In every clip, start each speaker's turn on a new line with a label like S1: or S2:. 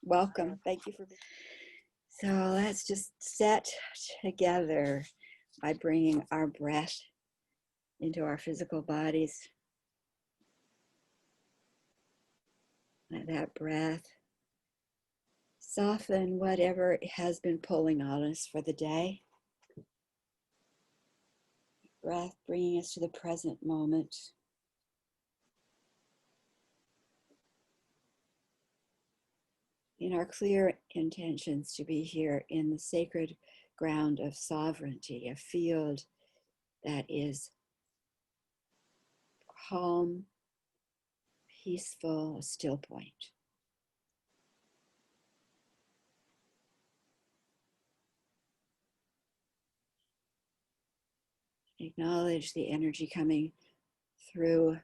S1: Welcome. Thank you for being. So let's just set together by bringing our breath into our physical bodies. Let that breath soften whatever has been pulling on us for the day. Breath bringing us to the present moment. In our clear intentions to be here in the sacred ground of sovereignty, a field that is calm, peaceful, a still point. Acknowledge the energy coming through,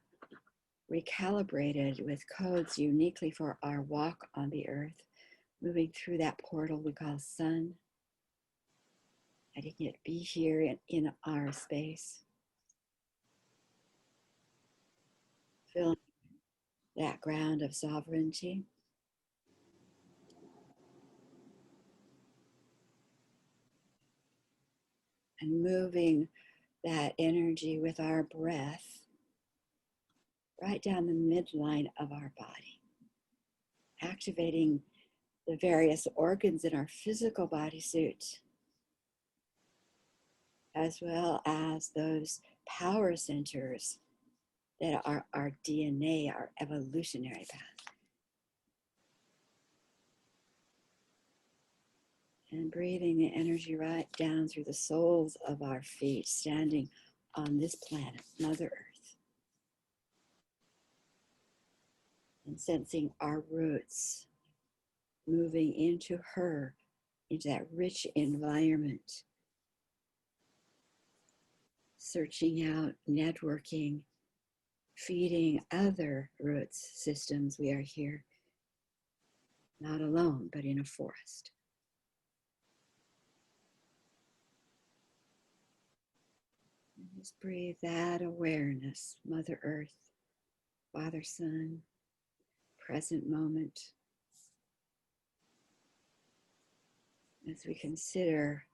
S1: recalibrated with codes uniquely for our walk on the earth, moving through that portal we call sun, letting it be here in our space. Filling that ground of sovereignty. And moving that energy with our breath right down the midline of our body, activating the various organs in our physical bodysuit, as well as those power centers that are our DNA, our evolutionary path. And breathing the energy right down through the soles of our feet, standing on this planet, Mother Earth. And sensing our roots moving into her, into that rich environment. Searching out, networking, feeding other roots systems. We are here, not alone, but in a forest. And just breathe that awareness, Mother Earth, Father Sun, present moment. As we consider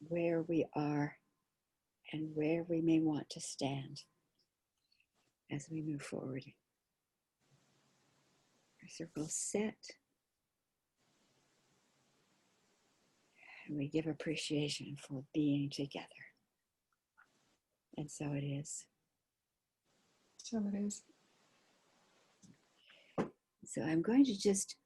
S1: where we are and where we may want to stand as we move forward. Our circle's set. And we give appreciation for being together. And so it is.
S2: So it is.
S1: So I'm going to just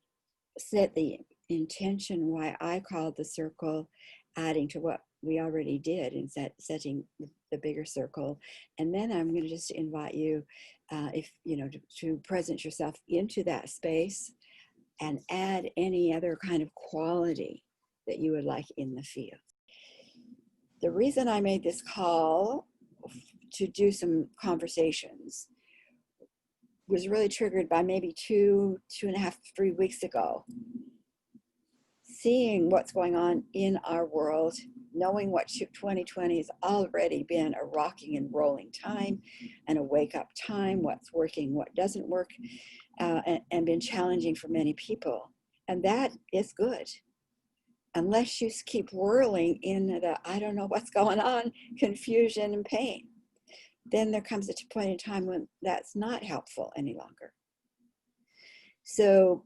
S1: set the intention why I called the circle, adding to what we already did in setting the bigger circle. And then I'm going to just invite you, if you know, to present yourself into that space and add any other kind of quality that you would like in the field. The reason I made this call to do some conversations was really triggered by maybe two and a half, 3 weeks ago. Seeing what's going on in our world, knowing what 2020 has already been a rocking and rolling time and a wake up time, what's working, what doesn't work, and been challenging for many people. And that is good. Unless you keep whirling in the, I don't know what's going on, confusion and pain. Then there comes a point in time when that's not helpful any longer. So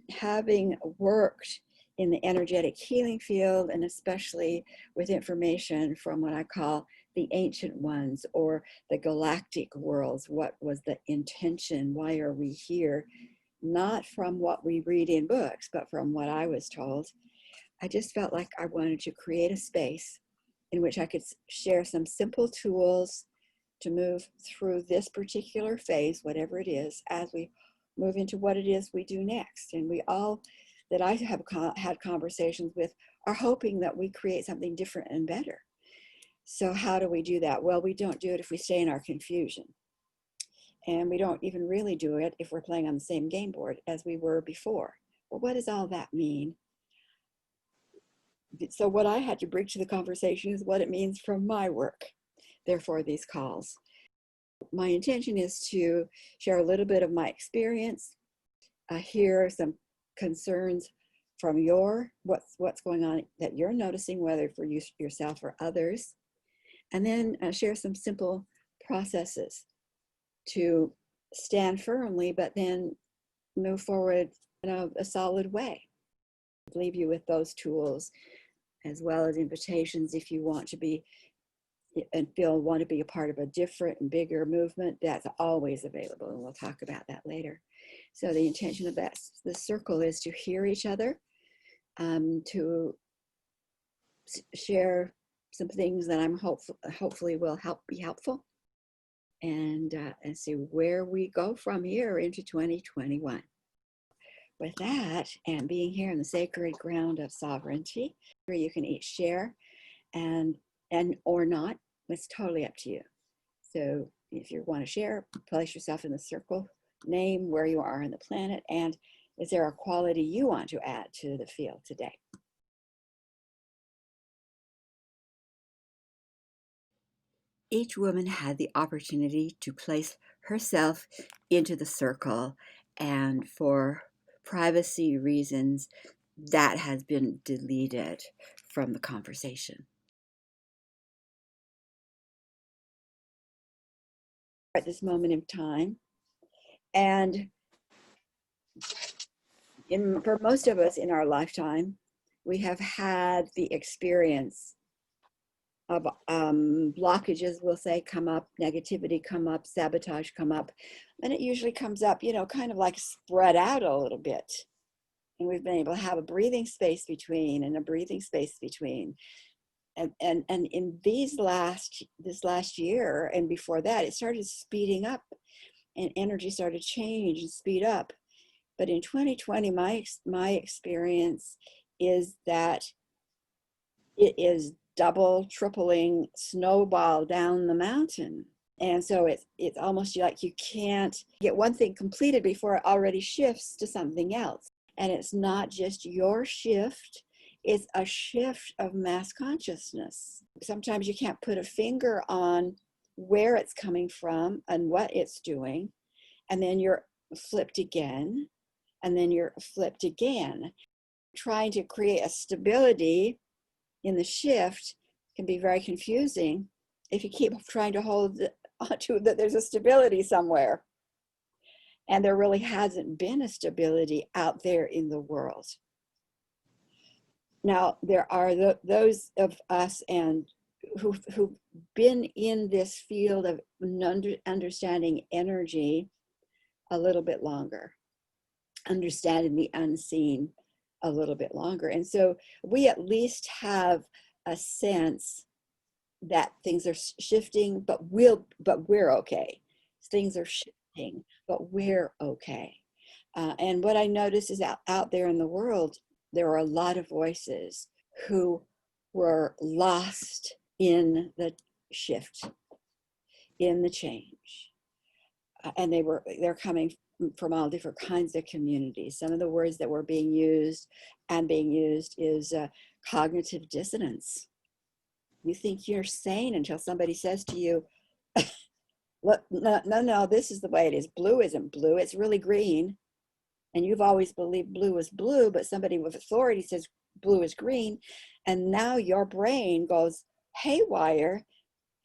S1: having worked in the energetic healing field, and especially with information from what I call the ancient ones or the galactic worlds, what was the intention? Why are we here? Not from what we read in books, but from what I was told. I just felt like I wanted to create a space in which I could share some simple tools to move through this particular phase, whatever it is, as we move into what it is we do next. And we all that I have had conversations with are hoping that we create something different and better. So how do we do that? Well, we don't do it if we stay in our confusion. And we don't even really do it if we're playing on the same game board as we were before. Well, what does all that mean? So what I had to bring to the conversation is what it means from my work, therefore these calls. My intention is to share a little bit of my experience, hear some concerns from what's going on that you're noticing, whether for you yourself or others, and then share some simple processes to stand firmly, but then move forward in a solid way. I'll leave you with those tools, as well as invitations if you want to be and want to be a part of a different and bigger movement. That's always available, and we'll talk about that later. So the intention of the circle is to hear each other, to share some things that I'm hopefully will be helpful, and see where we go from here into 2021. With that, and being here in the sacred ground of sovereignty, where you can each share and or not, it's totally up to you. So if you want to share, place yourself in the circle, name where you are on the planet, and is there a quality you want to add to the field today? Each woman had the opportunity to place herself into the circle, and for privacy reasons, that has been deleted from the conversation. At this moment in time, and for most of us in our lifetime, we have had the experience of blockages, we'll say, come up, negativity come up, sabotage come up, and it usually comes up, kind of like spread out a little bit. And we've been able to have a breathing space between and a breathing space between. And in this last year and before that, it started speeding up and energy started to change and speed up. But in 2020, my experience is that it is double, tripling snowball down the mountain. And so it's almost like you can't get one thing completed before it already shifts to something else. And it's not just your shift, it's a shift of mass consciousness. Sometimes you can't put a finger on where it's coming from and what it's doing. And then you're flipped again, and then you're flipped again. Trying to create a stability in the shift can be very confusing if you keep trying to hold onto that there's a stability somewhere. And there really hasn't been a stability out there in the world. Now, there are those of us and who've been in this field of understanding energy a little bit longer, understanding the unseen a little bit longer. And so we at least have a sense that things are shifting, but we're okay. Things are shifting, but we're okay. And what I notice is out there in the world, there are a lot of voices who were lost in the shift, in the change. And they're coming from all different kinds of communities. Some of the words that were being used is cognitive dissonance. You think you're sane until somebody says to you, look, no, this is the way it is. Blue isn't blue, it's really green. And you've always believed blue is blue, but somebody with authority says blue is green. And now your brain goes haywire,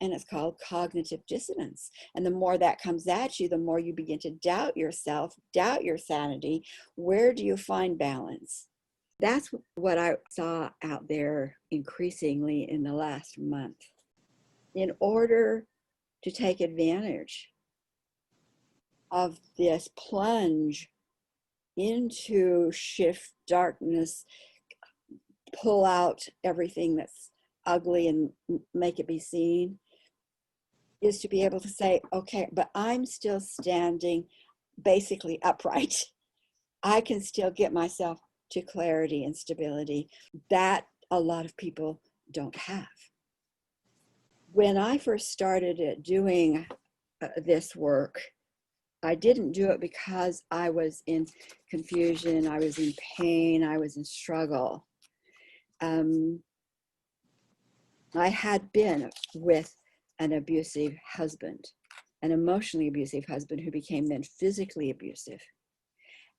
S1: and it's called cognitive dissonance. And the more that comes at you, the more you begin to doubt yourself, doubt your sanity. Where do you find balance? That's what I saw out there increasingly in the last month. In order to take advantage of this plunge into shift, darkness, pull out everything that's ugly and make it be seen, is to be able to say, okay, but I'm still standing basically upright. I can still get myself to clarity and stability that a lot of people don't have. When I first started doing this work, I didn't do it because I was in confusion, I was in pain, I was in struggle. I had been with an abusive husband, an emotionally abusive husband who became then physically abusive.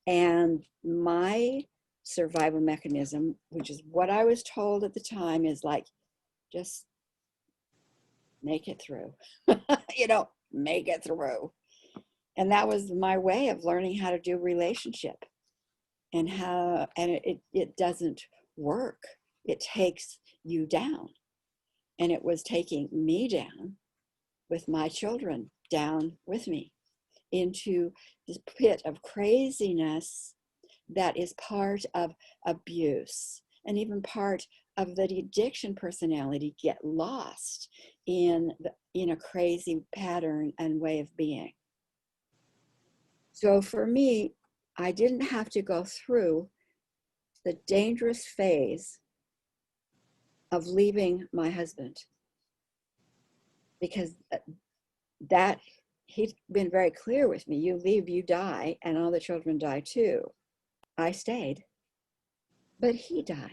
S1: And my survival mechanism, which is what I was told at the time, is like, just make it through. Make it through. And that was my way of learning how to do relationship, and it doesn't work. It takes you down. And it was taking me down, with my children down with me, into this pit of craziness that is part of abuse, and even part of the addiction personality get lost in a crazy pattern and way of being. So for me, I didn't have to go through the dangerous phase of leaving my husband, because that he's been very clear with me. You leave, you die, and all the children die too. I stayed, but he died.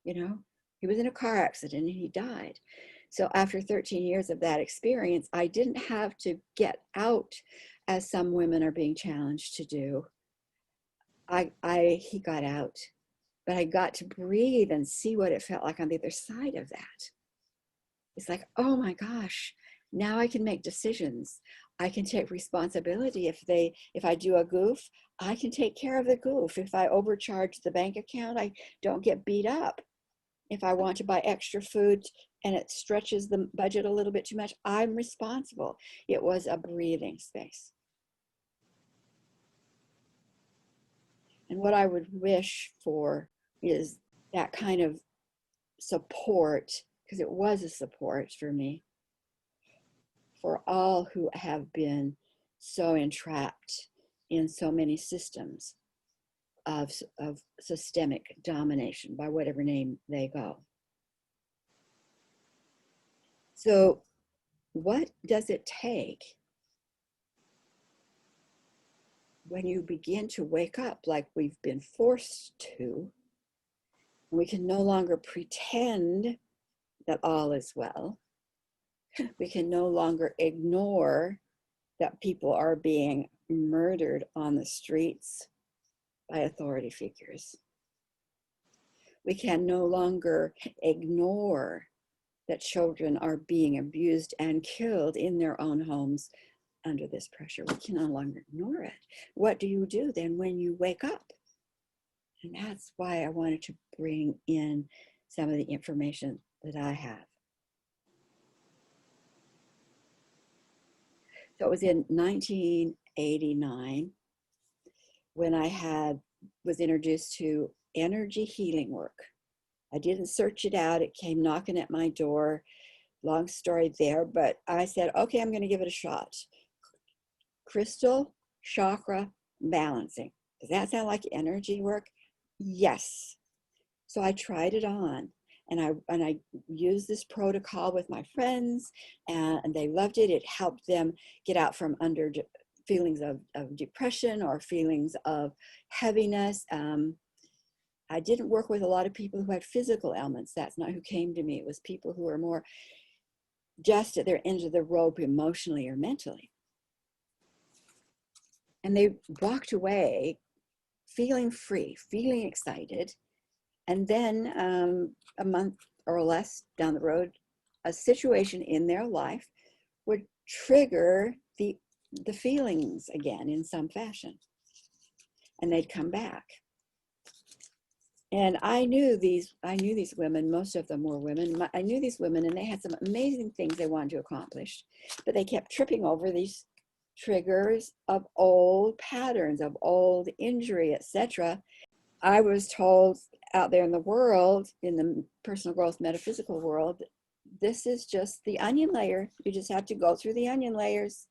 S1: He was in a car accident and he died. So after 13 years of that experience, I didn't have to get out, as some women are being challenged to do. He got out, but I got to breathe and see what it felt like on the other side of that. It's like, oh my gosh, now I can make decisions. I can take responsibility. If I do a goof, I can take care of the goof. If I overcharge the bank account, I don't get beat up. If I want to buy extra food and it stretches the budget a little bit too much, I'm responsible. It was a breathing space. And what I would wish for is that kind of support, because it was a support for me, for all who have been so entrapped in so many systems of systemic domination, by whatever name they go. So what does it take when you begin to wake up like we've been forced to? We can no longer pretend that all is well. We can no longer ignore that people are being murdered on the streets by authority figures. We can no longer ignore that children are being abused and killed in their own homes under this pressure. We can no longer ignore it. What do you do then when you wake up? And that's why I wanted to bring in some of the information that I have. So it was in 1989 when I was introduced to energy healing work. I didn't search it out. It came knocking at my door. Long story there, but I said, okay, I'm going to give it a shot. Crystal chakra balancing. Does that sound like energy work? Yes. So I tried it on, and I used this protocol with my friends, and they loved it. It helped them get out from under feelings of depression or feelings of heaviness. I didn't work with a lot of people who had physical ailments. That's not who came to me. It was people who were more just at their end of the rope emotionally or mentally. And they walked away feeling free, feeling excited. And then a month or less down the road, a situation in their life would trigger the feelings again in some fashion. And they'd come back. And I knew these women. Most of them were women. I knew these women, and they had some amazing things they wanted to accomplish, but they kept tripping over these triggers of old patterns, of old injury, etc. I was told out there in the world, in the personal growth metaphysical world, this is just the onion layer. You just have to go through the onion layers.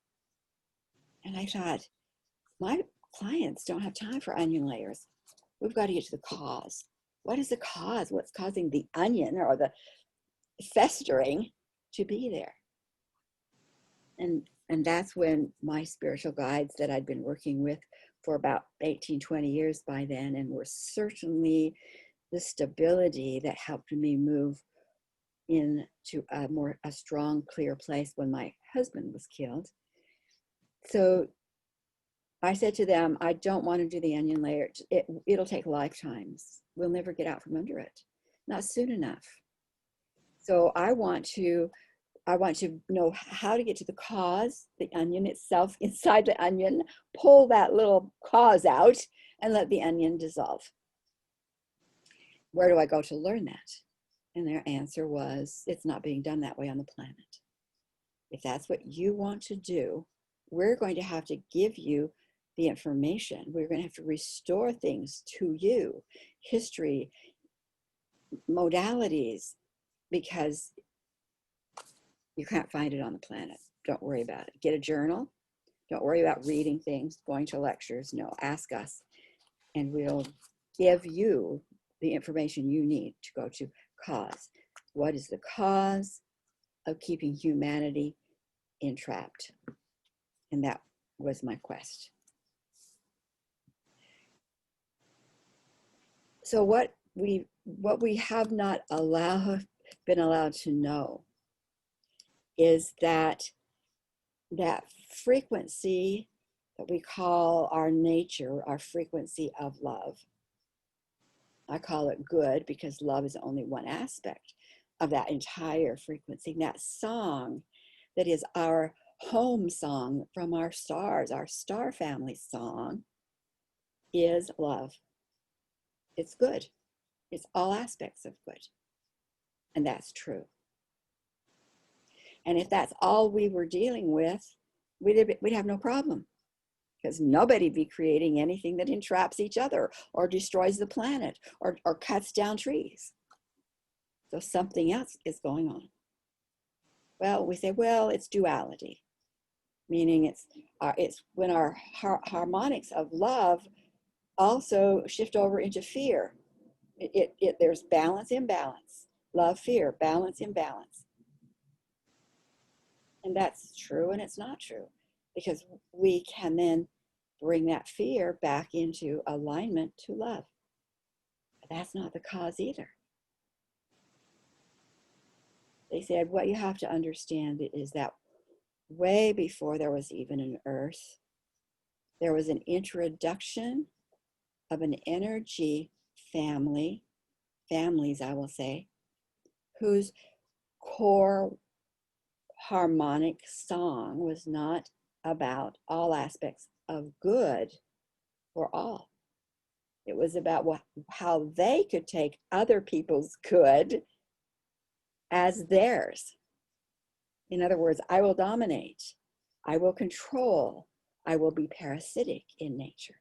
S1: And I thought, my clients don't have time for onion layers. We've got to get to the cause. What is the cause? What's causing the onion or the festering to be there? And that's when my spiritual guides that I'd been working with for about 18, 20 years by then, and were certainly the stability that helped me move into a strong, clear place when my husband was killed. So I said to them, I don't want to do the onion layer. It'll take lifetimes. We'll never get out from under it, not soon enough. So I want to know how to get to the cause, the onion itself, inside the onion, pull that little cause out and let the onion dissolve. Where do I go to learn that? And their answer was, it's not being done that way on the planet. If that's what you want to do, we're going to have to give you the information. We're going to have to restore things to you, history, modalities, because you can't find it on the planet. Don't worry about it. Get a journal. Don't worry about reading things, going to lectures. No, ask us, and we'll give you the information you need to go to cause. What is the cause of keeping humanity entrapped? And that was my quest. So what we have not been allowed to know is that frequency that we call our nature, our frequency of love. I call it good because love is only one aspect of that entire frequency. And that song that is our home song from our stars, our star family song, is love. It's good. It's all aspects of good. And that's true. And if that's all we were dealing with, we'd have no problem, because nobody'd be creating anything that entraps each other or destroys the planet or cuts down trees. So something else is going on. Well, we say, well, it's duality, meaning it's when our harmonics of love also shift over into fear. There's balance, imbalance, love, fear, balance, imbalance. And that's true and it's not true, because we can then bring that fear back into alignment to love. But that's not the cause either. They said what you have to understand is that way before there was even an earth, there was an introduction of an energy families, I will say, whose core harmonic song was not about all aspects of good for all. It was about how they could take other people's good as theirs. In other words, I will dominate, I will control, I will be parasitic in nature.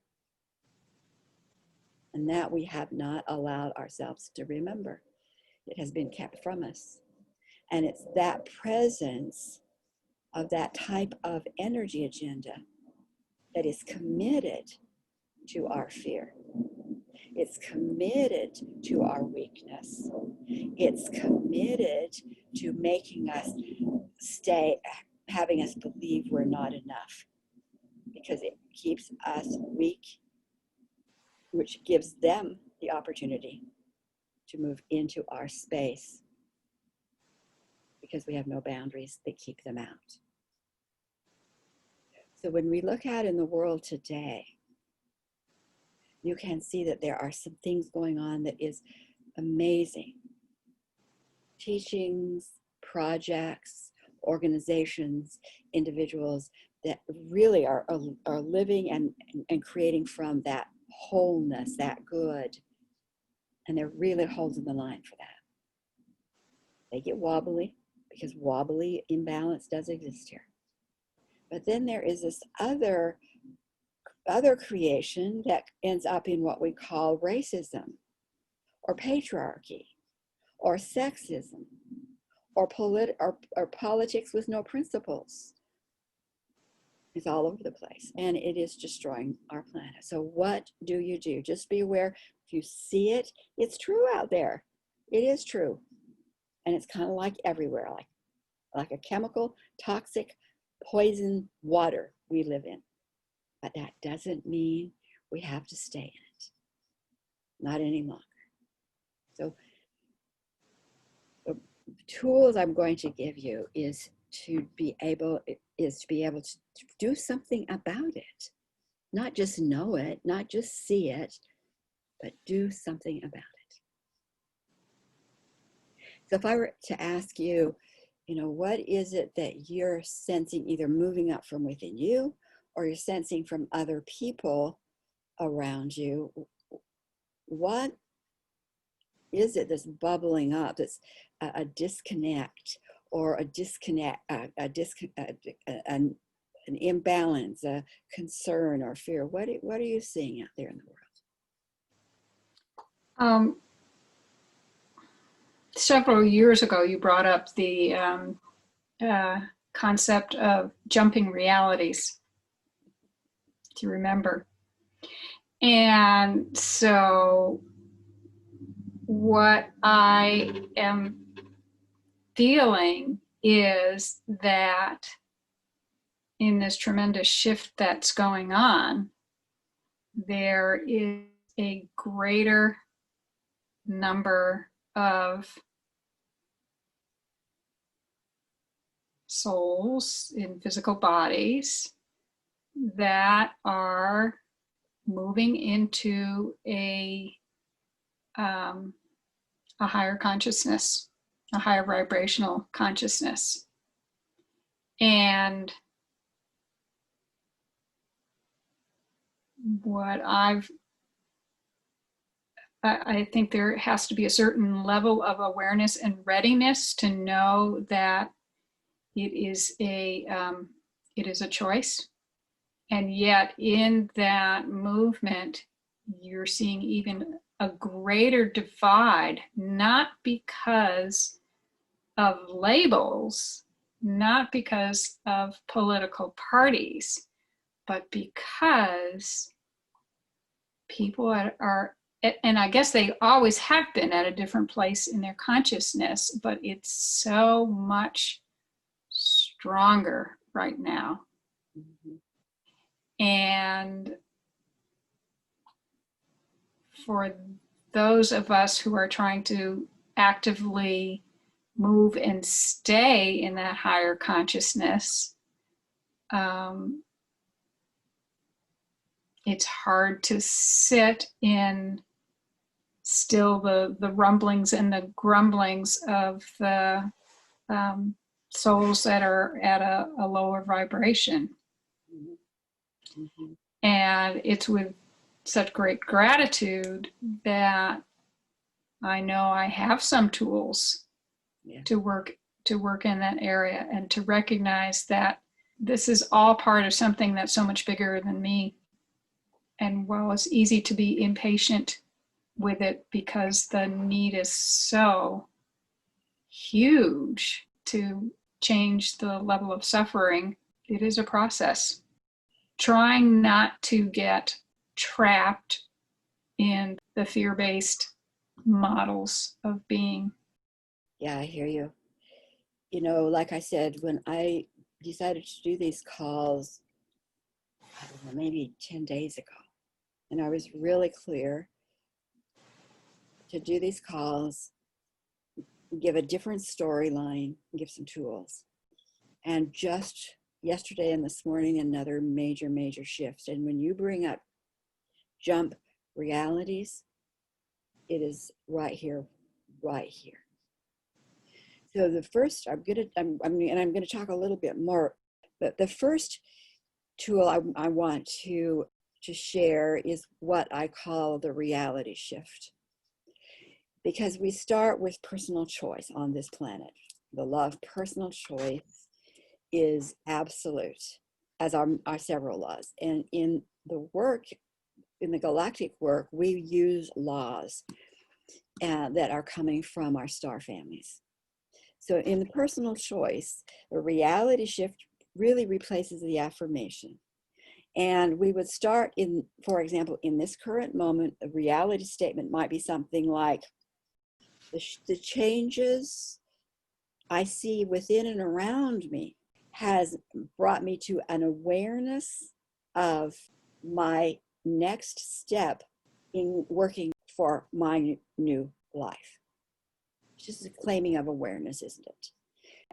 S1: And that we have not allowed ourselves to remember. It has been kept from us. And it's that presence of that type of energy agenda that is committed to our fear. It's committed to our weakness. It's committed to making us having us believe we're not enough, because it keeps us weak, which gives them the opportunity to move into our space, because we have no boundaries that keep them out. So when we look out in the world today, you can see that there are some things going on that is amazing. Teachings, projects, organizations, individuals that really are living and creating from that wholeness, that good. And they're really holding the line for that. They get wobbly, because wobbly imbalance does exist here. But then there is this other creation that ends up in what we call racism, or patriarchy, or sexism, or politics with no principles. It's all over the place, and it is destroying our planet. So what do you do? Just be aware. If you see it, it's true out there. It is true. And it's kind of like everywhere, like a chemical, toxic, poison water we live in. But that doesn't mean we have to stay in it. Not any longer. So the tools I'm going to give you is to be able to do something about it. not just know it, not just see it, but do something about it. So if I were to ask you, what is it that you're sensing either moving up from within you or you're sensing from other people around you? What is it that's bubbling up that's a disconnect or an imbalance, a concern or fear? What are you seeing out there in the world?
S2: Several years ago, you brought up the concept of jumping realities, do you remember? And so what I am feeling is that in this tremendous shift that's going on, there is a greater number of souls in physical bodies that are moving into a higher consciousness, a higher vibrational consciousness. And what I think there has to be a certain level of awareness and readiness to know that it is a choice. And yet in that movement, you're seeing even a greater divide, not because of labels, not because of political parties, but because people are, and I guess they always have been at a different place in their consciousness, but it's so much stronger right now.
S1: Mm-hmm.
S2: And for those of us who are trying to actively move and stay in that higher consciousness, it's hard to sit in still the rumblings and the grumblings of the souls that are at a lower vibration.
S1: Mm-hmm. Mm-hmm.
S2: And it's with such great gratitude that I know I have some tools to work in that area, and to recognize that this is all part of something that's so much bigger than me. And while it's easy to be impatient with it because the need is so huge to change the level of suffering, it is a process. Trying not to get trapped in the fear-based models of being.
S1: Yeah, I hear you. Like I said, when I decided to do these calls, I don't know, maybe 10 days ago, and I was really clear to do these calls, give a different storyline, give some tools. And just yesterday and this morning, another major, major shift. And when you bring up jump realities, it is right here, right here. So the first, I'm going to talk a little bit more, but the first tool I want to share is what I call the reality shift. Because we start with personal choice on this planet. The law of personal choice is absolute, as are several laws. And in the work, in the galactic work, we use laws that are coming from our star families. So in the personal choice, the reality shift really replaces the affirmation. And we would start in, for example, in this current moment, a reality statement might be something like, the changes I see within and around me has brought me to an awareness of my next step in working for my new life. It's just a claiming of awareness, isn't it?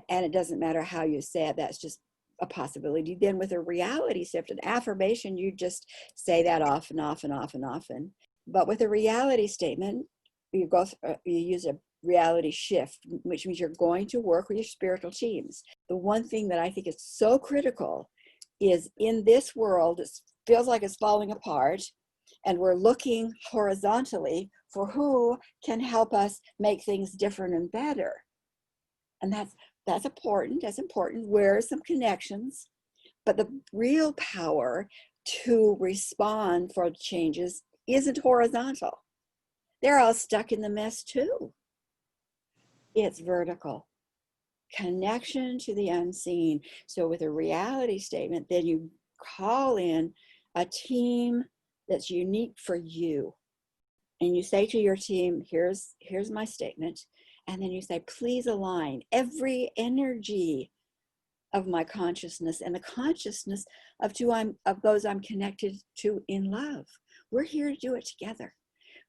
S1: And it doesn't matter how you say it, that's just a possibility. Then with a reality shift, an affirmation, you just say that often, often, often, often. But with a reality statement, you use a reality shift, which means you're going to work with your spiritual teams. The one thing that I think is so critical is in this world, it feels like it's falling apart, and we're looking horizontally for who can help us make things different and better. And that's important. That's important. Where are some connections? But the real power to respond for changes isn't horizontal. They're all stuck in the mess too. It's vertical. Connection to the unseen. So with a reality statement, then you call in a team that's unique for you. And you say to your team, here's my statement. And then you say, please align every energy of my consciousness and the consciousness of those I'm connected to in love. We're here to do it together.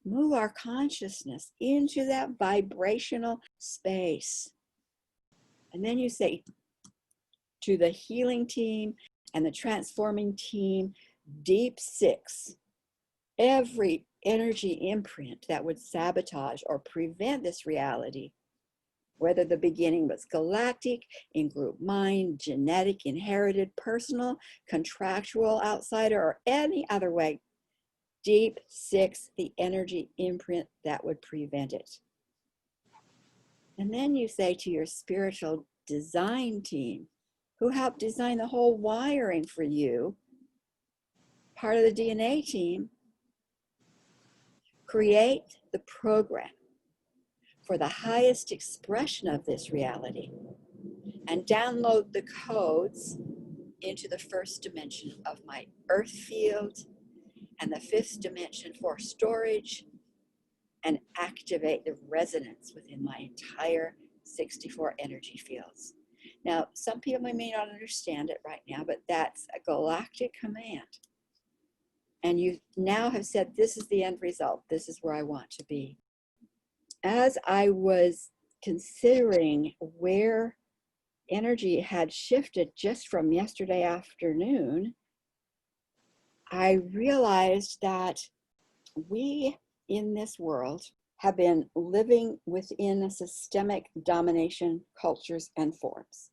S1: Move our consciousness into that vibrational space. And then you say to the healing team and the transforming team, deep 6, every energy imprint that would sabotage or prevent this reality, whether the beginning was galactic, in-group mind, genetic, inherited, personal, contractual, outsider, or any other way, deep 6, the energy imprint that would prevent it. And then you say to your spiritual design team, who helped design the whole wiring for you, part of the DNA team, create the program for the highest expression of this reality and download the codes into the first dimension of my earth field and the 5th dimension for storage, and activate the resonance within my entire 64 energy fields. Now, some people may not understand it right now, but that's a galactic command. And you now have said, this is the end result. This is where I want to be. As I was considering where energy had shifted just from yesterday afternoon, I realized that we in this world have been living within a systemic domination cultures and forms.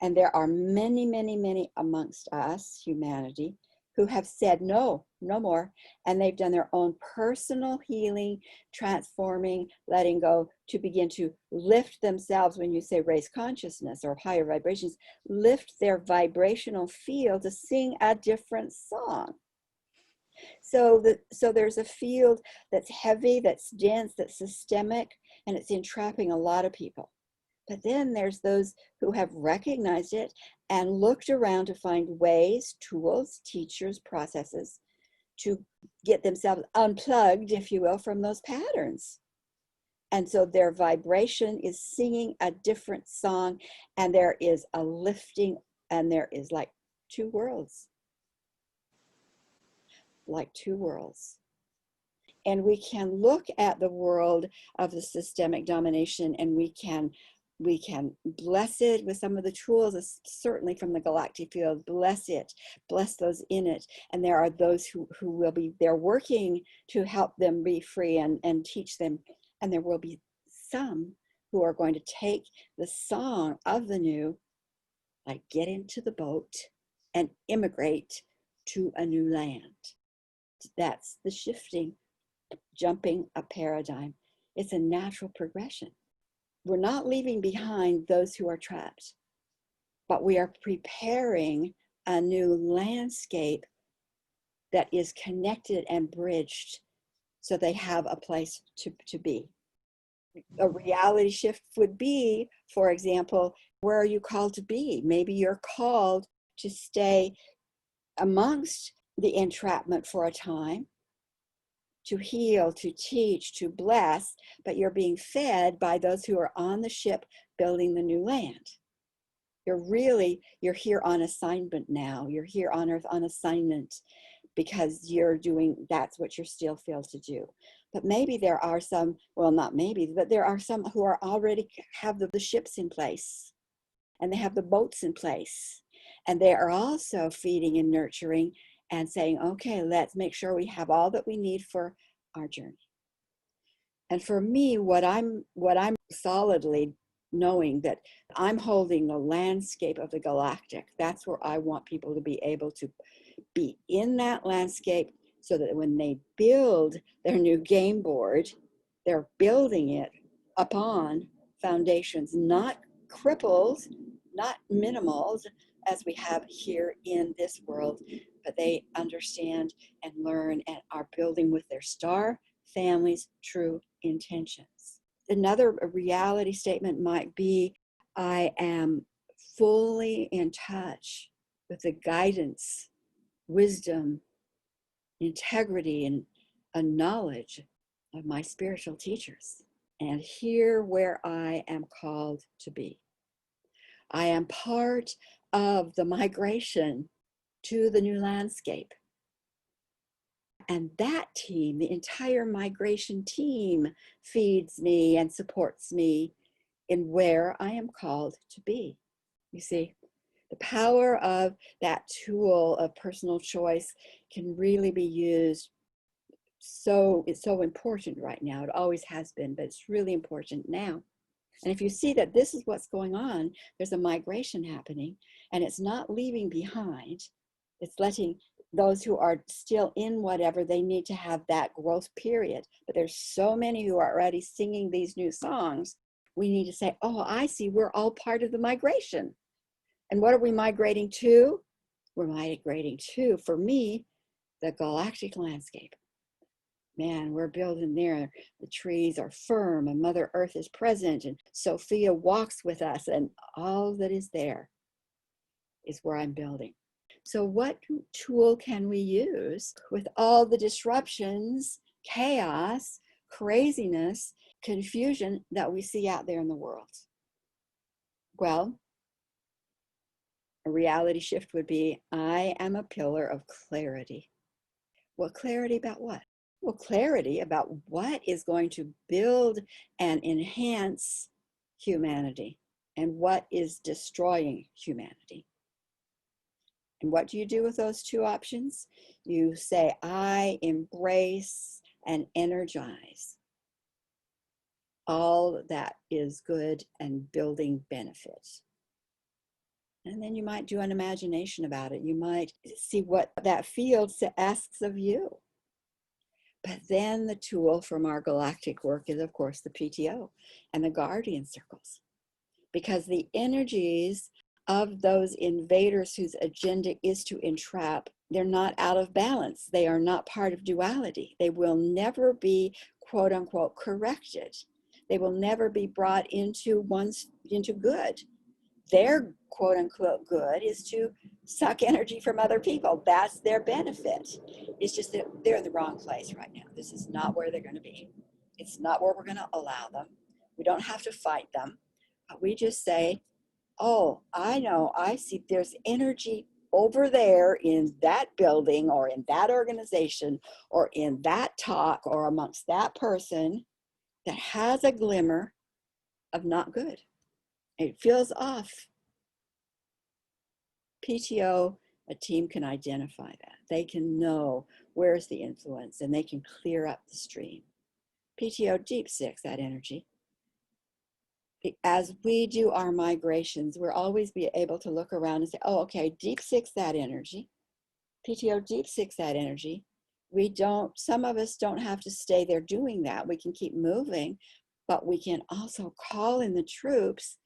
S1: And there are many, many, many amongst us, humanity, who have said, no, no more. And they've done their own personal healing, transforming, letting go to begin to lift themselves. When you say raise consciousness or higher vibrations, lift their vibrational field to sing a different song. So there's a field that's heavy, that's dense, that's systemic, and it's entrapping a lot of people. But then there's those who have recognized it and looked around to find ways, tools, teachers, processes to get themselves unplugged, if you will, from those patterns. And so their vibration is singing a different song, and there is a lifting, and there is like two worlds. Like two worlds. And we can look at the world of the systemic domination, and we can bless it with some of the tools, certainly from the galactic field. Bless it, bless those in it. And there are those who will be there working to help them be free and teach them. And there will be some who are going to take the song of the new, like get into the boat and immigrate to a new land. That's the shifting, jumping a paradigm. It's a natural progression. We're not leaving behind those who are trapped, but we are preparing a new landscape that is connected and bridged so they have a place to be. A reality shift would be, for example, where are you called to be? Maybe you're called to stay amongst the entrapment for a time, to heal, to teach, to bless, but you're being fed by those who are on the ship building the new land. You're here on assignment now. You're here on earth on assignment because that's what you're still filled to do. But maybe there are some, well, not maybe, but there are some who are already have the ships in place, and they have the boats in place, And they are also feeding and nurturing and saying, okay, let's make sure we have all that we need for our journey. And for me, what I'm solidly knowing that I'm holding the landscape of the galactic. That's where I want people to be able to be in that landscape, so that when they build their new game board, they're building it upon foundations, not crippled, not minimals as we have here in this world, but they understand and learn and are building with their star family's true intentions. Another reality statement might be, I am fully in touch with the guidance, wisdom, integrity, and a knowledge of my spiritual teachers, and here where I am called to be. I am part of the migration to the new landscape. And that team, the entire migration team, feeds me and supports me in where I am called to be. You see, the power of that tool of personal choice can really be used. So it's so important right now. It always has been, but it's really important now. And if you see that this is what's going on, there's a migration happening, and it's not leaving behind. It's letting those who are still in whatever, they need to have that growth period. But there's so many who are already singing these new songs. We need to say, oh, I see, we're all part of the migration. And what are we migrating to? We're migrating to, for me, the galactic landscape. Man, we're building there. The trees are firm and Mother Earth is present and Sophia walks with us, and all that is there is where I'm building. So what tool can we use with all the disruptions, chaos, craziness, confusion that we see out there in the world? Well, a reality shift would be, I am a pillar of clarity. Well, clarity about what? Well, clarity about what is going to build and enhance humanity and what is destroying humanity. And what do you do with those two options? You say, I embrace and energize all that is good and building benefits. And then you might do an imagination about it. You might see what that field asks of you. But then the tool from our galactic work is, of course, the PTO and the guardian circles. Because the energies of those invaders whose agenda is to entrap, they're not out of balance. They are not part of duality. They will never be, quote unquote, corrected. They will never be brought into good. Their quote unquote good is to suck energy from other people. That's their benefit. It's just that they're in the wrong place right now. This is not where they're going to be. It's not where we're going to allow them. We don't have to fight them. We just say, oh, I know, I see there's energy over there in that building or in that organization or in that talk or amongst that person that has a glimmer of not good. It feels off. PTO, a team can identify that. They can know where's the influence and they can clear up the stream. PTO deep six that energy. As we do our migrations, we'll always be able to look around and say, oh, okay, deep six that energy. PTO deep six that energy. Some of us don't have to stay there doing that. We can keep moving, but we can also call in the troops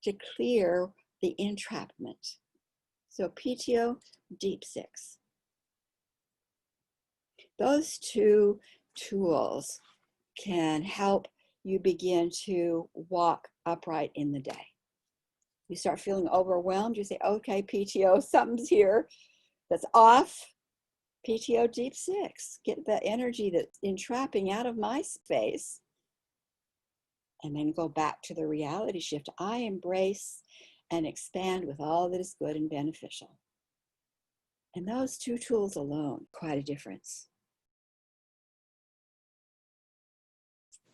S1: to clear the entrapment. So PTO, deep six. Those two tools can help you begin to walk upright in the day. You start feeling overwhelmed, you say, okay, PTO, something's here that's off. PTO deep six, get the energy that's entrapping out of my space. And then go back to the reality shift. I embrace and expand with all that is good and beneficial. And those two tools alone, quite a difference.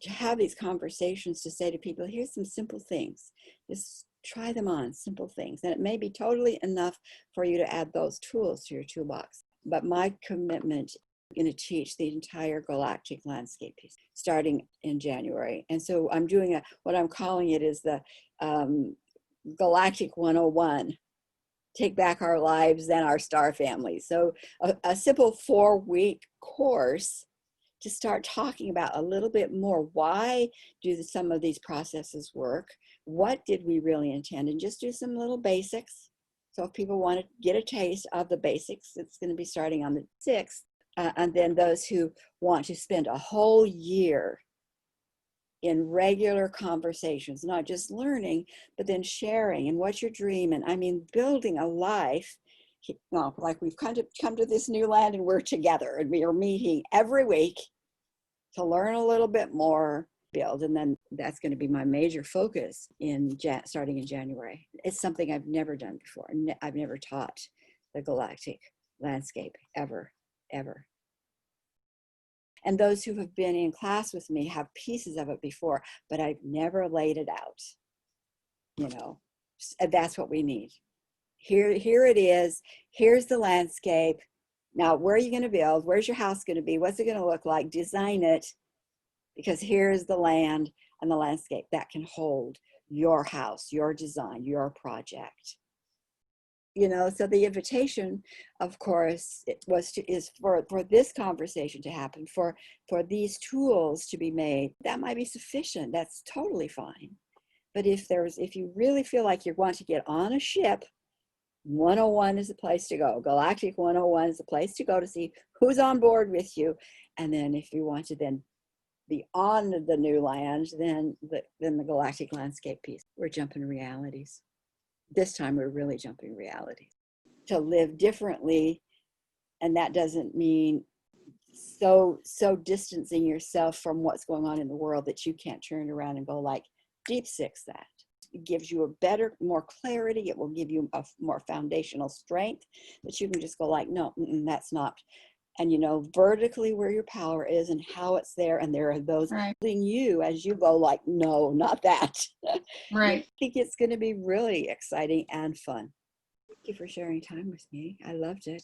S1: To have these conversations, to say to people, here's some simple things. This try them on, simple things. And it may be totally enough for you to add those tools to your toolbox. But my commitment, I'm going to teach the entire Galactic Landscape piece starting in January. And so I'm doing what I'm calling it is the Galactic 101. Take back our lives and our star families. So a simple 4-week course to start talking about a little bit more. Why do some of these processes work? What did we really intend? And just do some little basics. So if people want to get a taste of the basics, it's going to be starting on the 6th. And then those who want to spend a whole year in regular conversations, not just learning, but then sharing and what's your dream. And I mean, building a life, like we've come to this new land and we're together and we are meeting every week to learn a little bit more, build. And then that's going to be my major focus starting in January. It's something I've never done before. I've never taught the Galactic Landscape ever. And those who have been in class with me have pieces of it before, but I've never laid it out. That's what we need. Here it is. Here's the landscape. Now, where are you going to build? Where's your house going to be? What's it going to look like? Design it, because here's the land and the landscape that can hold your house, your design, your project. So the invitation, of course, is for this conversation to happen, for these tools to be made. That might be sufficient. That's totally fine. But if you really feel like you want to get on a ship, 101 is the place to go. Galactic 101 is the place to go to see who's on board with you. And then if you want to then be on the new land, then the Galactic Landscape piece. We're jumping realities. This time we're really jumping reality to live differently. And that doesn't mean so distancing yourself from what's going on in the world that you can't turn around and go like, deep six that. It gives you a better, more clarity. It will give you a more foundational strength that you can just go like, no, that's not. And vertically where your power is and how it's there. And there are those holding you as you go like, no, not that.
S2: Right.
S1: I think it's going to be really exciting and fun. Thank you for sharing time with me. I loved it.